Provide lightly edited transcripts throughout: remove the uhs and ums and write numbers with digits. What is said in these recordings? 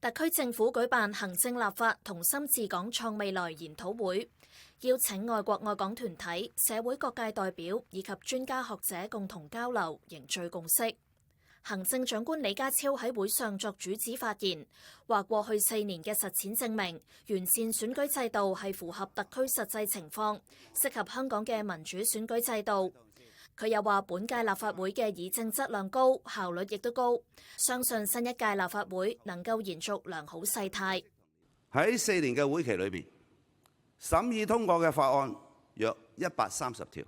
特區政府舉辦行政立法同心治港創未來研討會，邀請愛國愛港團體、社會各界代表以及專家學者共同交流，凝聚共識。行政長官李家超喺會上作主旨發言，話過去4年嘅實踐證明，完善選舉制度係符合特區實際情況，適合香港嘅民主選舉制度。佢又話本屆立法會嘅議政質量高，效率亦都高，相信新一屆立法會能夠延續良好勢態。喺4年嘅會期裏邊，審議通過嘅法案約130條，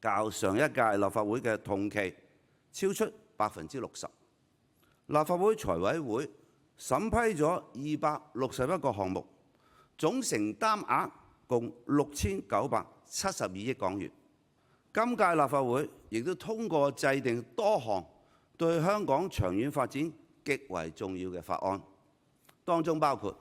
較上一屆立法會嘅同期超出60%。立法會財委會審批咗261個項目，總承擔額共6972億港元。今屆立法會亦都通過制定多項對香港長遠發展極為重要嘅法案，當中包括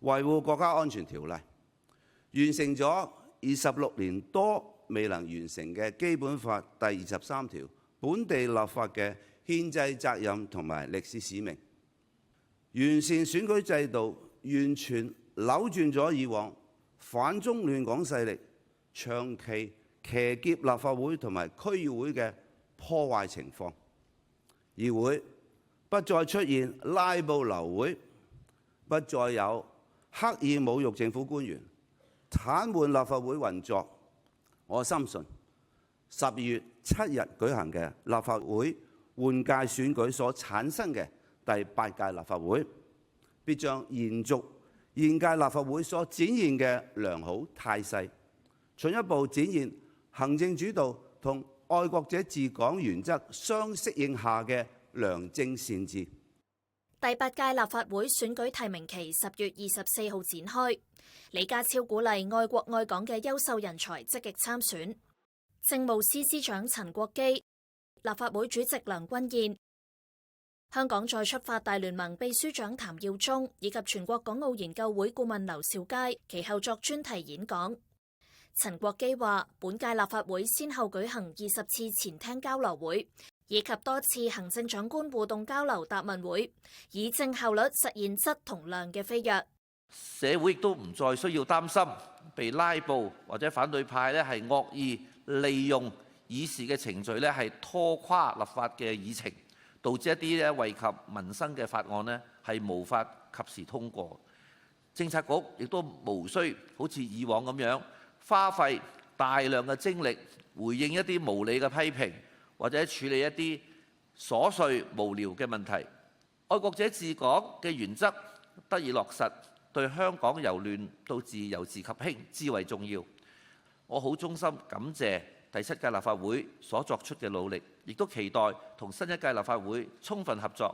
維護國家安全條例，完成咗26年多未能完成嘅基本法第23條本地立法嘅憲制責任同埋歷史使命，完善選舉制度，完全扭轉咗以往反中亂港勢力長期騎劫立法會同埋區議會嘅破壞情況，議會不再出現拉布流會，不再有刻意侮辱政府官員、癱瘓立法會運作。我深信12月7日舉行嘅立法會換屆選舉所產生嘅第8屆立法會，必將延續現屆立法會所展現嘅良好態勢，進一步展現行政主導同愛國者治港原則相適應下嘅良政善治。第8屆立法會選舉提名期10月24號展開，李家超鼓勵愛國愛港嘅優秀人才積極參選。政務司司長陳國基、立法會主席梁君彥、香港再出發大聯盟秘書長譚耀宗以及全國港澳研究會顧問劉兆佳其後作專題演講。陳國基話：本屆立法會先後舉行20次前廳交流會，以及多次行政長官互動交流答問會，議政效率實現質同量嘅飛躍。社會亦都唔再需要擔心被拉布或者反對派咧係惡意利用議事嘅程序咧係拖垮立法嘅議程，導致一啲咧惠及民生嘅法案咧係無法及時通過。政策局亦都無需好似以往咁樣花費大量嘅精力回應一啲無理嘅批評，或者處理一啲瑣碎無聊嘅問題。愛國者治港嘅原則得以落實，對香港由亂到治、由治及興至為重要。我好衷心感謝第7屆立法會所作出嘅努力，亦都期待同新一屆立法會充分合作，